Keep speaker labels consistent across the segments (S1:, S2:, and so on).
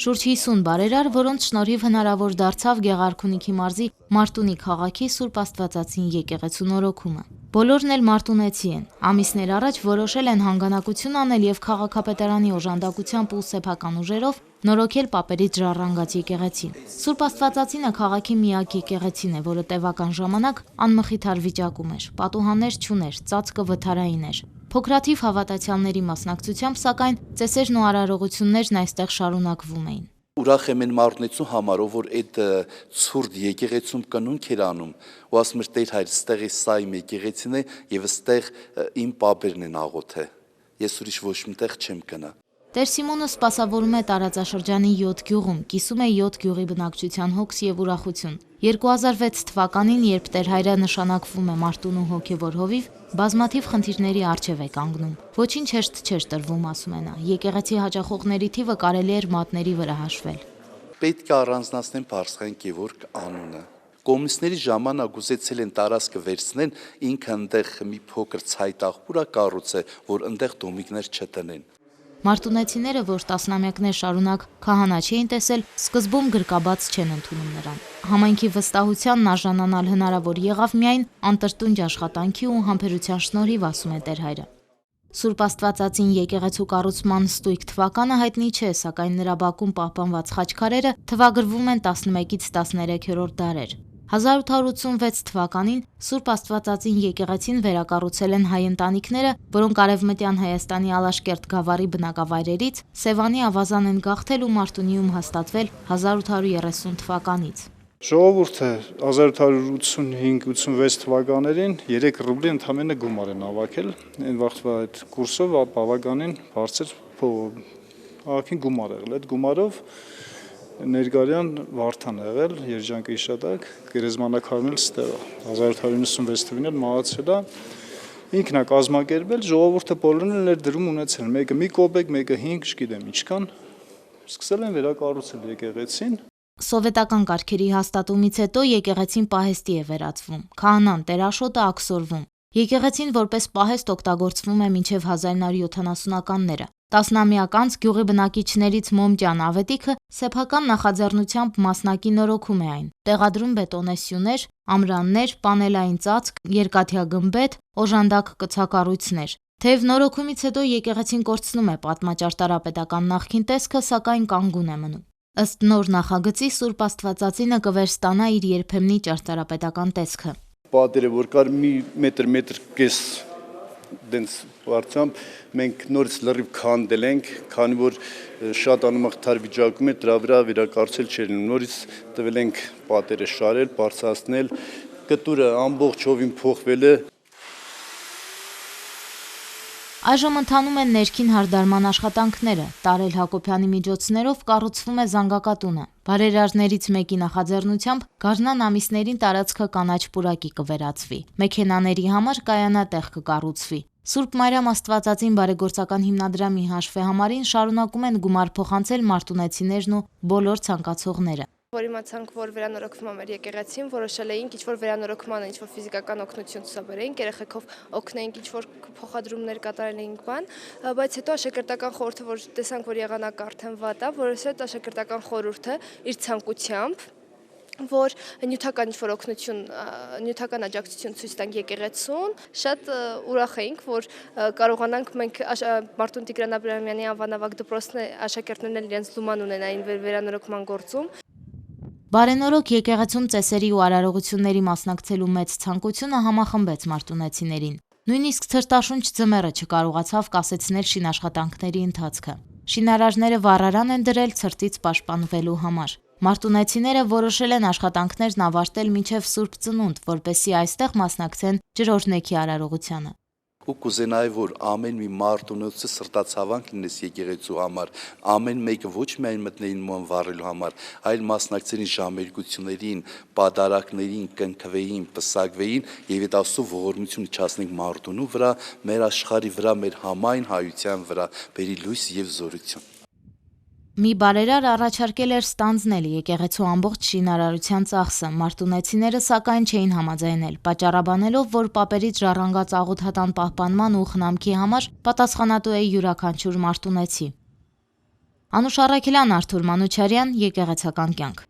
S1: Շուրջ 50 բարերար, որոնց շնորհիվ հնարավոր դարձավ Գեղարքունիքի մարզի Մարտունի քաղաքի Սուրբ Աստվածածին եկեղեցու նորոգումը։ Բոլորն էլ մարտունեցի են։ Ամիսներ առաջ որոշել են հանգանակություն անել եւ քաղաքապետարանի օժանդակությամբ ու սեփական ուժերով նորոգել Պապերից ժառանգած եկեղեցին։ Սուրբ Աստվածածինը քաղաքի միակ եկեղեցին է, որը տևական ժամանակ անմխիթար վիճակում էր, պատուհաններ չուներ, ծածկը վթարային էր։ Փոքրաթիվ հավատացյալների մասնակցությամբ, սակայն ծեսերն ու արարողություններն այստեղ շարունակվում էին։
S2: Ուրախ եմ են մարտունեցու համարով, որ այդ ցուրտ եկեղեցում կնունք էր անում, ու ասում էր Տեր հայր, ստեղ է սա իմ եկեղեցին է եւ ստեղ իմ պապերն են աղոթե։ Ես ուրիշ ոչ մտեղ չեմ գնա։
S1: Տեր Սիմոնը սպասավորում է տարածաշրջանի 7 գյուղում, կիսում է 7 գյուղի բնակչության հոգս եւ ուրախություն։ 2006 թվականին, երբ Տեր հայրը նշանակվում է Մարտունու հոգևոր հովիվ, բազմաթիվ խնդիրների առջև է կանգնում։ Ոչինչ հեշտ չէր տրվում, ասում է նա։ Եկեղեցի հաճախողների թիվը կարելի էր մատների վրա հաշվել։
S2: Պետք է առանձնացնեն Փարսխային Գևորգ անունը։ Կոմունիստների ժամանակ ուզեցել են տարածքը վերցնեն, ինքը այնտեղ մի փոքր ցայտաղբուր կառուցել, որ այնտեղ դոմիկներ չտնեն։
S1: Մարտունեցիները, որ տասնամյակներ շարունակ քահանա չէին տեսել, սկզբում գրկաբաց չեն ընդունում նրան։ Համայնքի վստահությանն արժանանալ հնարավոր եղավ միայն անտրտունջ աշխատանքի ու համբերության շնորհիվ, ասում է Տեր հայրը։ Սուրբ Աստվածածին եկեղեցու կառուցման ստույգ թվականը հայտնի չէ, սակայն նրա բակում պահպանված խաչքարերը թվագրվում են 11-ից 13-րդ դարեր։ 1886 թվականին Սուրբ Աստվածածին եկեղեցին վերակառուցել են հայ ընտանիքները, որոնք Արևմտյան Հայաստանի Ալաշկերտ գավառի բնակավայրերից Սևանի ավազան են գաղթել ու Մարտունիում հաստատվել 1830 թվականից։
S3: Ժողովուրդը 1885-86 թվականներին 3 ռուբլի ընդամենը գումար են հավաքել, այն վաղվա այդ կուրսով բավականին բարձր հավաքին գումար եղել, այդ գումարով Ներգարյան Վարդան եղել, Երջանկը իշատակ, գերեզմանակարն էլ ստեղա, 1896 թվականին էլ մահացել է, ինքն է կազմակերպել, ժողովուրդը բոլորն էլ էր դրում ունեցել, մեկը մի կոպեկ, մեկը 5, չգիտեմ ինչքան, սկսել են վերակառուցել եկեղեցին։
S1: Սովետական կարգերի հաստատումից հետո եկեղեցին պահեստի է վերածվում, քահանան տերաշոտը աքսորվում։ Եկեղեցին որպես պահեստ օգտագործվում է մինչև 1970-ականները։ Տասնամյակ անց գյուղի բնակիչներից Մոմճյան Ավետիքը սեփական նախաձեռնությամբ մասնակի նորոգում է այն։ Տեղադրում բետոնե սյուներ, ամրաններ, պանելային ծածկ, երկաթյա գմբեթ, օժանդակ կցակառույցներ։ Թեև նորոգումից հետո եկեղեցին կորցնում է պատմաճարտարապետական նախկին տեսքը, սակայն կանգուն է մնում։ Ըստ նոր նախագծի Սուրբ Աստվածածինը կվերստանա իր երբեմնի ճարտարապետական տեսքը։
S4: Պատերը, որ կար մի մետր կես դենց բարձամբ, մենք նորից լրիվ քանդել ենք, քանի որ շատ անմխիթար վիճակում է, դրա վրա վերակառուցել չէր լինում, նորից տվել ենք պատերը շարել, բարձրացնել, կտուրը ամբողջ հովին փոխվել է։
S1: Այժմ ընթանում են ներքին հարդարման աշխատանքները, Տարել Հակոբյանի միջոցներով կառուցվում է զանգակատունը։ Բարերարներից մեկի նախաձեռնությամբ գարնան ամիսներին տարածքը կանաչ պուրակի կվերածվի։ Մեքենաների համար կայանատեղ կկառուցվի։ Սուրբ Մարիամ Աստվածածին բարեգործական հիմնադրամի հաշվեհամարին շարունակում են գումար փոխանցել մարտունեցիներն ու բոլոր ցանկացողները։
S5: Որ իմացանք, որ վերանորոգվում է մեր եկեղեցին, որոշել էինք ինչ-որ վերանորոգմանը, ինչ-որ ֆիզիկական օգնություն ցուցաբերեինք, երեխեքով օգնեինք, ինչ-որ փոխադրումներ կատարեինք բան, բայց հետո աշակերտական խորհուրդը, որ տեսանք, որ եղանակը արդեն վատ է, որոշեց աշակերտական խորհուրդը իր ցանկությամբ, որ նյութական ինչ-որ օգնություն, նյութական աջակցություն ցույց տանք եկեղեցուն, շատ ուրախ էինք, որ կարողանանք մենք Մարտուն Տիգրան Աբրահամյանի անվանավակ դպրոցն աշակերտներն էլ իրենց լուման ունենային վերանորոգման գործում։
S1: Բարենորոգ եկեղեցում ծեսերի ու արարողությունների մասնակցելու մեծ ցանկությունը համախմբեց մարտունեցիներին։ Նույնիսկ ցրտաշունչ ձմեռը չկարողացավ կասեցնել շինաշխատանքների ընթացքը։ Շինարարները վառարան են դրել ցրտից պաշտպանվելու համար։ Մարտունեցիները որոշել են աշխատանքներն ավարտել մինչև Սուրբ Ծնունդ, որպեսզի այստեղ մասնակցեն ջրօրհնեքի արարողությանը։
S2: ու կուզենայի, որ ամեն մի մարդ ունեցած սրտացավանք լինես եկեղեցու համար, ամեն մեկը ոչ միայն մտնեին մոն վառելու համար, այլ մասնակցեին ժամերգություններին, պատարակներին, կնքվեին, պսակվեին եւ այդ Աստծո ողորմությունը չասնենք մարդունու վրա, մեր աշխարհի վրա, մեր համայն հայության վրա, բերի լույս եւ զորություն։
S1: Մի բարերար առաջարկել էր ստանձնել եկեղեցու ամբողջ շինարարության ծախսը, մարտունեցիները սակայն չէին համաձայնել, պատճառաբանելով, որ պապերից ժառանգած աղոթատան պահպանման ու խնամքի համար պատասխանատու է յուրաքանչյուր մարտունեցի։ Անուշ Առաքելյան, Արթուր Մանուչարյան, Եկեղեցական կյանք։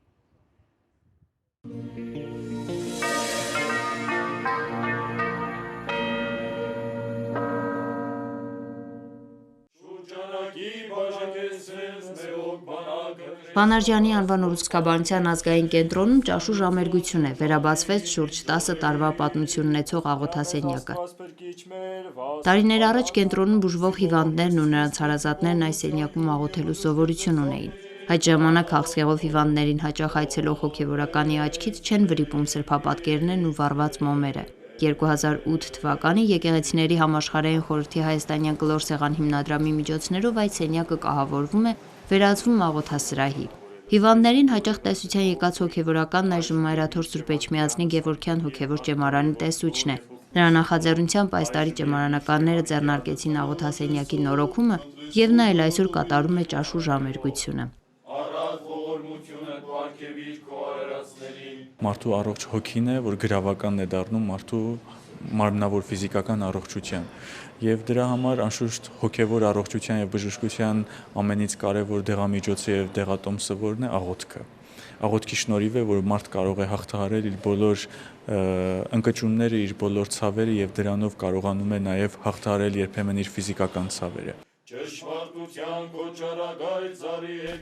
S6: Մանարջյանի անվան ուռուցքաբանության ազգային կենտրոնում ճաշու ժամերգություն է, վերաբացվեց շուրջ 10 տարվա պատմություն ունեցող աղոթասենյակը։ Տարիներ առաջ կենտրոնում բուժվող հիվանդներն ու նրանց հարազատներն այս սենյակում աղոթելու սովորություն ունեին։ Այդ ժամանակ հաղթեղով հիվանդներին հաճախ այցելող հոգևորականի աչքից չեն վրիպում սրբապատկերներն ու վառված մոմերը։ 2008 թվականի եկեղեցիների համաշխարհային խորհրդի հայաստանյան կլոր սեղան հիմնադրամի միջոցներով այդ սենյակը կահավորվում է, վերածվում աղոթասրահի։ Հիվանդներին հաճախ տեսության եկած հոգևորականն այժմ Մայրաթոր Սուրբ Էջմիածնի Գևորգյան հոգևոր ճեմարանի տեսուչն է։ Նրա նախաձեռնությամբ այս տարի ճեմարանականները ձեռնարկեցին աղոթասենյակի նորոգումը եւ նա էլ այսօր կատարում է ճաշու ժամերգությունը։
S7: Մարդու առողջ հոգին է, որ գրավականն է դառնում մարդու մարմնավոր ֆիզիկական առողջության եւ դրա համար անշուշտ հոգեվոր առողջության եւ բժշկության ամենից կարեւոր դեղամիջոցը եւ դեղատոմսը որն է աղոթքը։ Աղոթքի շնորհիվ է, որ մարդ կարող է հաղթահարել իր բոլոր ընկճունները, իր բոլոր ցավերը եւ դրանով կարողանում է նաեւ հաղթահարել երբեմն իր ֆիզիկական ցավերը։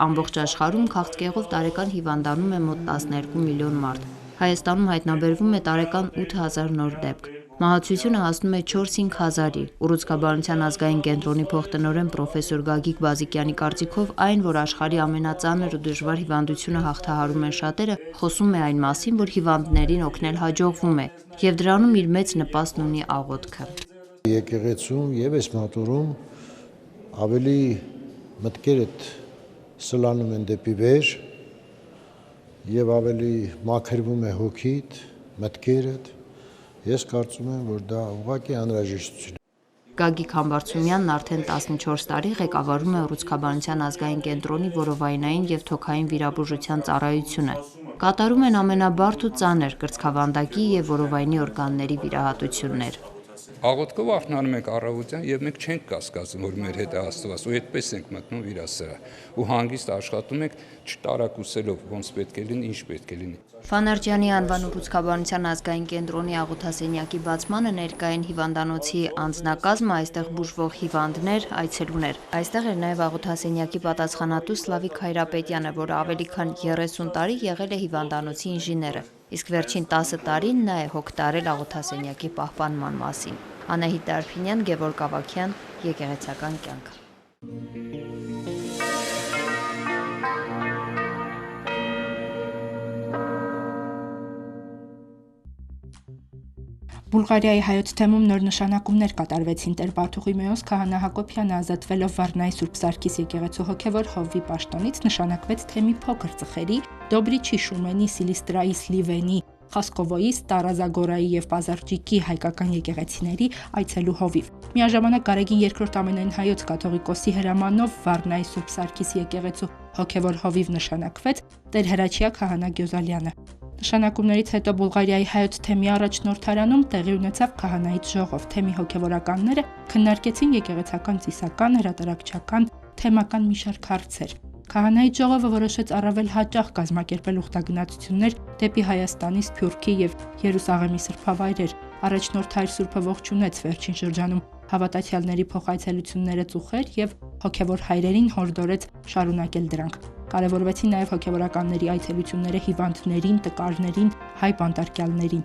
S6: Ամբողջ աշխարհում քաղցկեղով տարեկան հիվանդանում է մոտ 12 միլիոն մարդ։ Հայաստանում հայտնաբերվում է տարեկան 8000 նոր դեպք։ Մահացությունը հասնում է 4-5 հազարի։ Ուռուցքաբանության ազգային կենտրոնի փոխտնօրեն պրոֆեսոր Գագիկ Բազիկյանի կարծիքով այն, որ աշխարհի ամենածանր ու դժվար հիվանդությունը հաղթահարում են շատերը, խոսում է այն մասին, որ հիվանդներին օգնել հաջողվում է, եւ դրանում իր մեծ նպաստն ունի աղոթքը։
S8: Եկեղեցում եւ այս մատուրում ավելի մտքերը սլանում են դեպի վեր եւ ավելի մաքրվում է հոգիդ, մտքերդ։ Ես կարծում եմ, որ դա ուղղակի անհրաժեշտություն է։
S6: Գագիկ Համբարձումյանն արդեն 14 տարի ղեկավարում է ուռուցքաբանության ազգային կենտրոնի որովայնային եւ թոքային վիրաբուժության ծառայությունը։ Կատարում են ամենաբարդ ու ծանր կրծքավանդակի եւ որովայնի օրգանների վիրահատություններ։
S9: Աղոթքով արթնանում ենք առավոտյան եւ մենք չենք կասկածում, որ մեր հետ է Աստված, ու այդպես ենք մտնում վիրասրահ ու հանգիստ աշխատում ենք չտարակուսելով, ոնց պետք է լինի, ինչ պետք է լինի։
S6: Ֆանարջյանի անվան ուռուցքաբանության ազգային կենտրոնի աղոթասենյակի բացմանը ներկա են հիվանդանոցի անձնակազմը, այստեղ բուժվող հիվանդներ, այցելուներ։ Այստեղ էր նաև աղոթասենյակի պատասխանատու Սլավիկ Հայրապետյանը, որը ավելի քան 30 տարի եղել է հիվանդանոցի ինժեները, իսկ վերջին 10 տարին նա է հոգ տարել աղոթասենյակի պահպանման մասին։ Անահիտ Դարփինյան, Գևորգ Ավագյան, Եկեղեցական կյանք։
S10: Բուլղարիայի հայոց թեմում նոր նշանակումներ կատարվեցին Տեր Բաթուղիմեոս քահանա Հակոբյանը ազատվելով Վառնայի Սուրբ Սարգիս եկեղեցու հոգևոր հովվի պաշտոնից նշանակվեց թեմի փոքր ծխերի Դոբրիչի Շումենի, Սիլիստրայի, Սլիվենի, Խասկովոյի, Ստարազագորայի եւ Պազարջիկի հայկական եկեղեցիների այցելու հովիվ։ Միաժամանակ Գարեգին II ամենայն հայոց կաթողիկոսի հրամանով Վառնայի Սուրբ Սարգիս եկեղեցու հոգևոր հովիվ նշանակվեց Տեր Հրաչյա քահանա Գյոզալյանը։ Նշանակումներից հետո Բուլղարիայի հայոց թեմի առաջնորդարանում տեղի ունեցավ քահանայից ժողով։ Թեմի հոգևորականները քննարկեցին եկեղեցական, ծիսական, հրատարակչական, թեմական մի շարք հարցեր։ Քահանայից ժողովը որոշեց առավել հաճախ կազմակերպել ուխտագնացություններ դեպի Հայաստանի, Սփյուռքի եւ Երուսաղեմի սրբավայրեր։ Առաջնորդ Հայր Սուրբը ողջունեց վերջին շրջանում հավատացյալների փոխայցելությունները ծուխեր եւ հոգևոր հայրերին հորդորեց շարունակել դրանք։ Կարևորվեցին նաև հոգևորականների այցելությունները հիվանդներին, տկարներին, հայ բանտարկյալներին։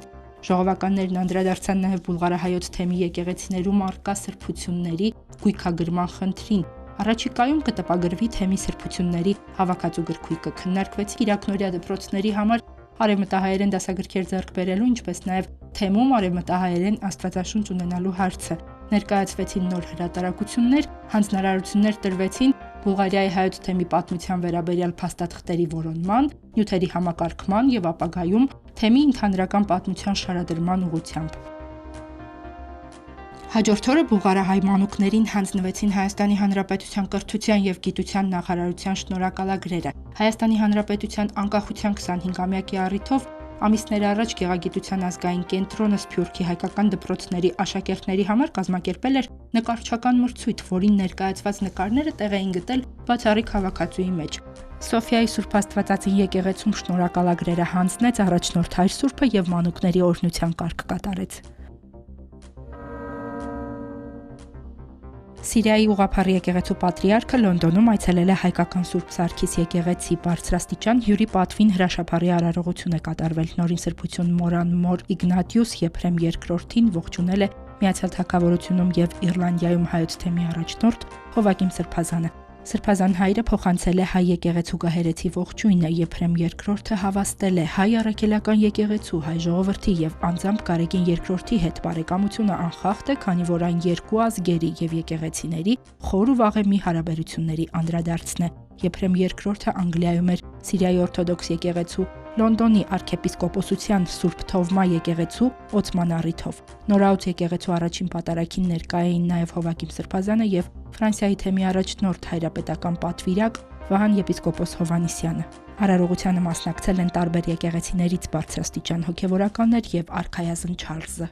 S10: Ժողովականներն անդրադարձան նաև բուլղարահայոց թեմի եկեղեցիներում առկա սրբությունների գույքագրման խնդրին։ Առաջիկայում կտպագրվի թեմի սրբությունների հավաքածու գրքույկը, քննարկվեցին իրաքնորյա դպրոցների համար արևմտահայերեն դասագրքեր ձեռք բերելու, ինչպես նաև թեմում արևմտահայերեն աստվածաշունչ ունենալու հարցը։ Ներկայացվեցին նոր հրատարակություններ, հանձնարարություններ տրվեցին Բուլղարիայի հայոց թեմի պատմության վերաբերյալ փաստաթղթերի որոնման, նյութերի համակարգման եւ ապագայում թեմի ընդհանրական պատմության շարադրման ուղղությամբ։ Հաջորդ օրը բուլղարահայ մանուկներին հանձնվեցին Հայաստանի Հանրապետության կրթության եւ գիտության նախարարության շնորհակալագրերը։ Հայաստանի Հանրապետության անկախության 25-ամյակի առիթով ամիսներ առաջ Գեղագիտության ազգային կենտրոնը Սփյուռքի հայկական դպրոցների աշակերտների համար կազմակերպել էր նկարչական մրցույթ, որին ներկայացված նկարները տեղ էին գտել բացառիկ հավաքածուի մեջ։ Սոֆիայի Սուրբ Աստվածածին եկեղեցում շնորհակալագրերը հանձնեց առաջնորդ Հայր Սուրբը եւ մանուկների օրհնության կարգ կատարեց։ Սիրիայի ուղղափառ եկեղեցու պատրիարքը Լոնդոնում այցելել է հայկական Սուրբ Սարգիս եկեղեցի բարձրաստիճան հյուրի պատվին հրաշափառի արարողություն է կատարվել։ Նորին սրբություն Մորան Մոր Իգնատիուս Եփրեմ II-ին ողջունել է Միացյալ Թագավորությունում եւ Իռլանդիայում հայոց թեմի առաջնորդ Հովակիմ Սրբազանը։ Սրբազան հայրը փոխանցել է հայ եկեղեցու գահերեցի ողջույնը, Եփրեմ II-ը հավաստել է հայ առաքելական եկեղեցու, հայ ժողովրդի եւ անձամբ Գարեգին II-ի հետ բարեկամությունը անխախտ է, քանի որ այն երկու ազգերի եւ եկեղեցիների խոր ու վաղեմի հարաբերությունների անդրադարձն է։ Եփրեմ II-ը Անգլիայում էր Սիրիայի օրթոդոքս եկեղեցու, Լոնդոնի arczepiskopոսության Սուրբ Թովմա եկեղեցու օծման առիթով։ Նորաուց եկեղեցու առաջին պատարագին ներկա էին նաև Հովակիմ Սրբազանը եւ Ֆրանսիայի թեմի առաջնորդ հայրապետական պատվիրակ Վահան եպիսկոպոս Հովանիսյանը։ Արարողությանը մասնակցել են տարբեր եկեղեցիներից բարձրաստիճան հոգևորականներ եւ արքայազն Չարլզը։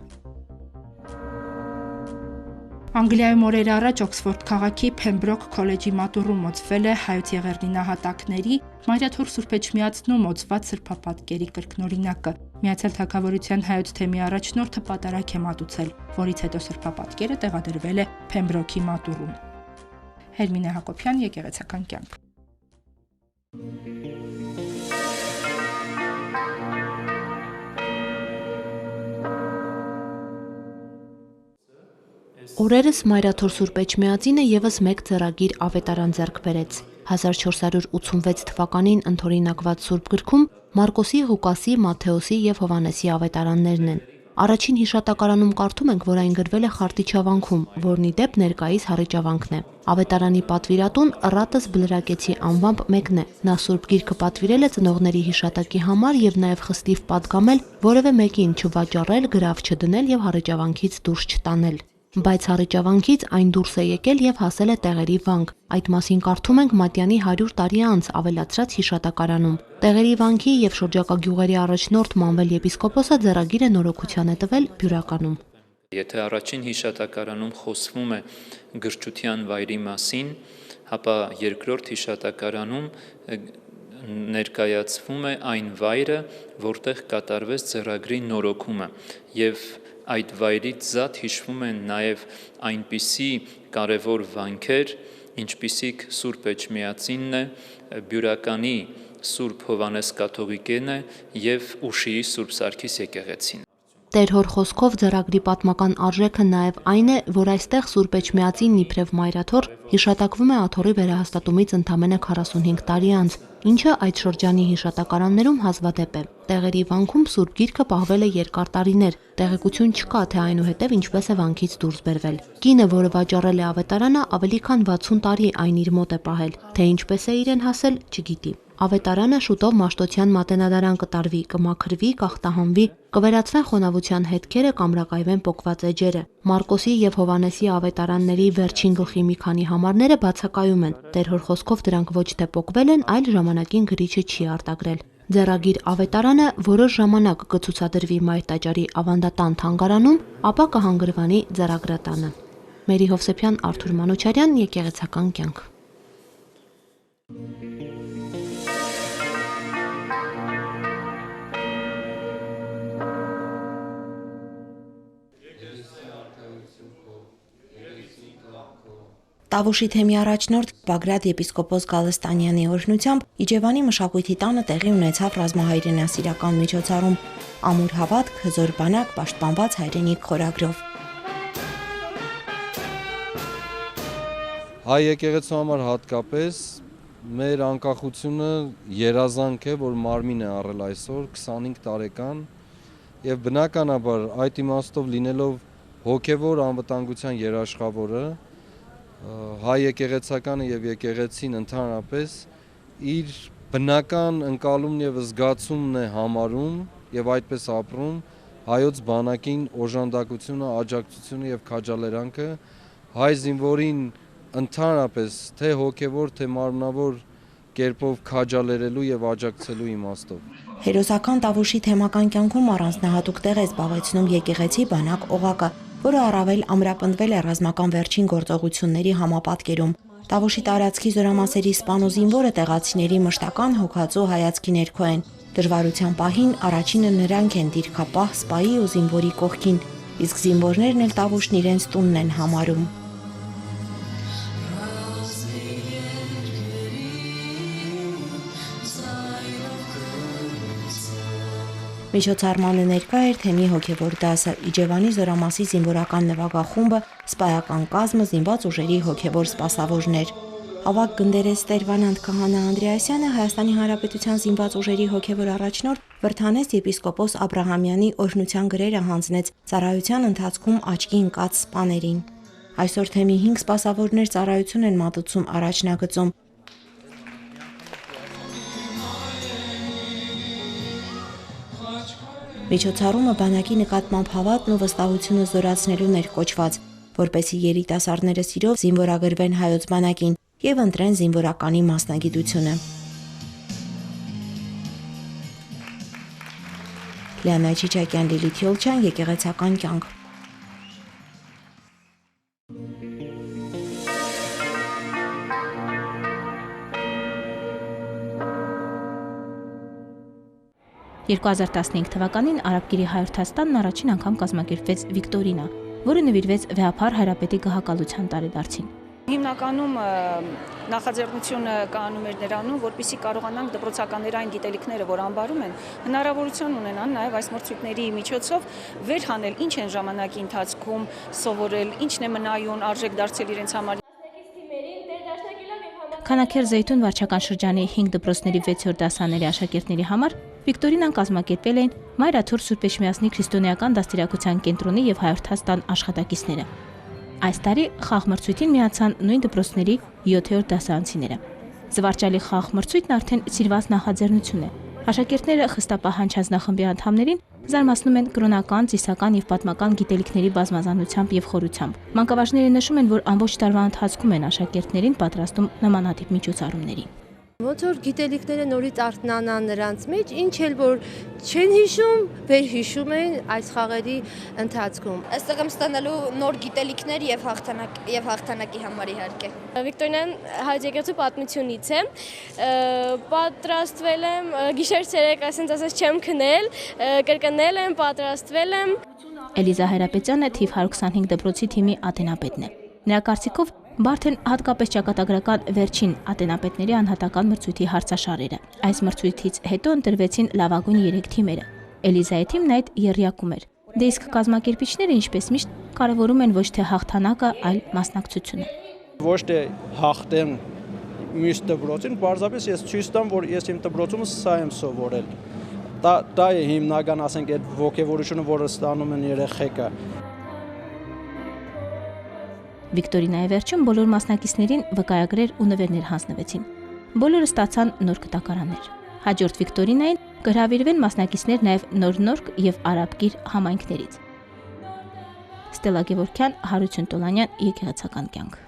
S10: Անգլիայում օրեր առաջ Օքսֆորդ քաղաքի Փեմբրոք քոլեջի մատուռում օծվել է հայոց եղեռնի նահատակների Մայրաթոր Սուրբ Էջմիածնում օծված սրբապատկերի կրկնօրինակը։ Միացյալ Թագավորության հայոց թեմի առաջնորդը պատարագ է մատուցել, որից հետո սրբապատկերը տեղադրվել է Փեմբրոքի մատուռում։ Հերմինե Հակոբյան, Եկեղեցական կյանք։
S11: Օրերս Մայրաթոր Սուրբ Էջմիածինը եւս մեկ ձեռագիր ավետարան ձեռք բերեց։ 1486 թվականին ընդօրինակված Սուրբ գրքում Մարկոսի, Ղուկասի, Մատթեոսի եւ Հովանեսի ավետարաններն են։ Առաջին հիշատակարանում կարդում ենք, որ այն գրվել է Խարտիչավանքում, որն ի դեպ ներկայիս Հառիճավանքն է։ Ավետարանի պատվիրատուն Ռատս Բլրակեցի անվամբ մեկն է։ Նա Սուրբ Գիրքը պատվիրել է ծնողների հիշատակի համար եւ նաեւ խստիվ պատգամել որևէ մեկին չվաճառել, գրավ չդնել եւ Հառիճավանքից դուրս չտանել։ Բայց Հառիճավանքից այն դուրս է եկել եւ հասել է Տեղերի վանք։ Այդ մասին կարդում ենք Մատյանի 100 տարի անց ավելացրած հիշատակարանում։ Տեղերի վանքի եւ շրջակա գյուղերի առաջնորդ Մանվել եպիսկոպոսը ձեռագիրը նորոգության է տվել Բյուրականում։
S12: Եթե առաջին հիշատակարանում խոսվում է գրչության վայրի մասին, ապա երկրորդ հիշատակարանում ներկայացվում է այն վայրը, որտեղ կատարվեց ձեռագրի նորոգումը եւ այդ վայրից զատ հիշվում են նաև այնպիսի կարևոր վանքեր, ինչպիսիք Սուրբ Էջմիածինն է, Բյուրականի Սուրբ Հովանես Կաթողիկեն է եւ Ուշիի Սուրբ Սարգիս եկեղեցին։
S11: Տեր-հոր խոսքով ձեռագրի պատմական արժեքը նաև այն է, որ այստեղ Սուրբ Էջմիածինն իբրև Մայրաթոր հիշատակվում է աթոռի վերահաստատումից ընդամենը 45 տարի անց, ինչը այդ շրջանի հիշատակարաններում հազվադեպ է։ Տեղերի վանքում Սուրբ Գիրքը պահվել է երկար տարիներ, տեղեկություն չկա, թե այնուհետև ինչպես է վանքից դուրս բերվել։ Կինը, որը վաճառել է ավետարանը, ավելի քան 60 տարի այն իր մոտ է պահել, թե ինչպես է իրեն հասել, չգիտի։ Ավետարանը շուտով Մաշտոցյան մատենադարան կտարվի, կմաքրվի, կախտահանվի, կվերացվեն խոնավության հետքերը, կամրակայվեն պոկված էջերը։ Մարկոսի եւ Հովանեսի ավետարանների վերջին գլխի մի քանի համարները բացակայում են։ Տեր-հոր խոսքով դրանք ոչ թե պոկվել են, այլ ժամանակին գրիչը չի արտագրել։ Ձեռագիր ավետարանը որոշ ժամանակ կցուցադրվի Մայր տաճարի ավանդատան թանգարանում, ապա կհանգրվանի ձեռագրատանը։ Մերի Հովսեփյան, Արթուր Մանուչարյան, Եկեղեցական կյանք։
S13: Տավուշի թեմի առաջնորդ Բագրատ եպիսկոպոս Գալստանյանի օրհնությամբ Իջևանի մշակույթի տանը տեղի ունեցավ ռազմահայրենասիրական միջոցառում «Ամուր հավատք, հզոր բանակ, պաշտպանված հայրենիք» խորագրով։
S14: Հայ եկեղեցու համար հատկապես մեր անկախությունը երազանք է, որ մարմին է առել այսօր 25 տարեկան եւ բնականաբար այդ իմաստով լինելով հոգևոր անվտանգության երաշխավորը, հայ եկեղեցականը եւ եկեղեցին ընդհանրապես իր բնական ընկալումն եւ զգացումն է համարում եւ այդպես ապրում հայոց բանակին օժանդակությունը, աջակցությունը եւ քաջալերանքը հայ զինվորին ընդհանրապես թե հոգևոր, թե մարմնավոր կերպով քաջալերելու եւ աջակցելու իմաստով։
S13: Հերոսական Տավուշի թեմական կյանքում առանձնահատուկ տեղ է զբաղեցնում եկեղեցի բանակ օղակը, որը առավել ամրապնդվել է ռազմական վերջին գործողությունների համապատկերում։ Տավուշի տարածքի զորամասերի սպան ու զինվորը տեղացիների մշտական հոգացու հայացքի ներքո են։ Դժվարության պահին առաջինը նրանք են դիրքապահ սպայի ու զինվորի կողքին, իսկ զինվորներն էլ Տավուշն իրենց տունն են համարում։ Միջոցառմանը ներկա էր թեմի հոգևոր դասը, Իջևանի զորամասի զինվորական նվագախումբը, սպայական կազմը, զինված ուժերի հոգևոր սպասավորներ։ Ավագ գնդերես Տեր-Վանանդ Քահանա Անդրեասյանը Հայաստանի Հանրապետության զինված ուժերի հոգևոր առաջնորդ Վրթանես եպիսկոպոս Աբրահամյանի օրհնության գրերը հանձնեց ծառայության ընթացքում աչքի ընկած սպաներին։ Այսօր թեմի 5 սպասավորներ ծառայություն են մատուցում առաջնագծում։ Միջոցառումը բանակի նկատմամբ հավատն ու վստահությունը զորացնելուն էր կոչված, որպեսզի երիտասարդները սիրով զինվորագրվեն հայոց բանակին եւ ընտրեն զինվորականի մասնագիտությունը։ Լիանա Չիչակյան, Լիլիթ Յոլչյան, Եկեղեցական կյանք։
S10: «2015 թվականին Արաբկիրի հայրենասթանն առաջին անգամ կազմակերպվեց Վիկտորինա, որը նվիրվեց վեհափառ Հայրապետի գահակալության տարեդարձին։
S15: Հիմնականում նախաձեռնությունը կայանում էր նրանում, որպեսզի կարողանանք դպրոցականներ այն գիտելիքները, որ անբարում են, հնարավորություն ունենան նաև այս մրցույթների միջոցով վերհանել ինչ են ժամանակի ընթացքում սովորել, ինչն է մնայուն արժեք դարձել իրենց համար։
S10: Քանաքեր Զեյթուն վարչական շրջանի 5 դպրոցների 6-րդ դասաների աշակերտների համար Վիկտորինան կազմակերպել էին Մայրաթոր Սուրբ Էջմիածնի քրիստոնեական դաստիարակության կենտրոնի եւ Հայրենասթան աշխատակիցները։ Այս տարի խաղմրցույթին միացան նույն դպրոցների 7-րդ դասարանցիները։ Զվարճալի խաղմրցույթն արդեն սիրված նախաձեռնություն է։ Աշակերտները խստապահ հանձնախմբի անդամներին զարմացնում են կրոնական, ծիսական եւ պատմական գիտելիքների բազմազանությամբ եւ խորությամբ։ Մանկավարժները նշում են, որ ամբողջ տարվա ընթացքում են աշակերտներին պատրաստում նմանատիպ միջոցառումների։
S5: Ոնց որ գիտելիքները նորից արթնանան նրանց մեջ, ինչ էլ որ չեն հիշում, վերհիշում են այս խաղերի ընթացքում։
S16: Այստեղ եմ ստանալու նոր գիտելիքներ եւ հաղթանակի համար իհարկե։
S5: Վիկտորինան հայոց եկեղեցու պատմությունից է։ Պատրաստվել եմ գիշեր-ցերեկ, ասենց չեմ քնել, կրկնել եմ, պատրաստվել եմ։
S10: Էլիզա Հայրապետյանը թիվ 125 դպրոցի թիմի ատենապետն է։ Նրա կարծիքով բարդ են հատկապես ճակատագրական վերջին ատենապետների անհատական մրցույթի հարցաշարերը։ Այս մրցույթից հետո ընտրվեցին լավագույն 3 թիմերը։ Էլիզայի թիմն այդ եռյակում էր։ Դե իսկ կազմակերպիչները, ինչպես միշտ, կարևորում են ոչ թե հաղթանակը, այլ մասնակցությունը։
S17: Ոչ թե հաղթեմ մյուս դպրոցին, պարզապես ես ցույց տամ, որ ես իմ դպրոցում սա եմ սովորել։ Դա է հիմնական, ասենք, այդ ոգևորությունը, որը ստանում են երեխեքը։
S10: Վիկտորինայի վերջում բոլոր մասնակիցներին վկայագրեր ու նվերներ հանձնվեցին։ Բոլորը ստացան նոր կտակարաններ։ Հաջորդ Վիկտորինային կհրավիրվեն մասնակիցներ նաև Նոր եւ Արաբկիր համայնքներից։ Ստելա Գևորգյան, Հարություն Տոլանյան, Եկեղեցական կյանք։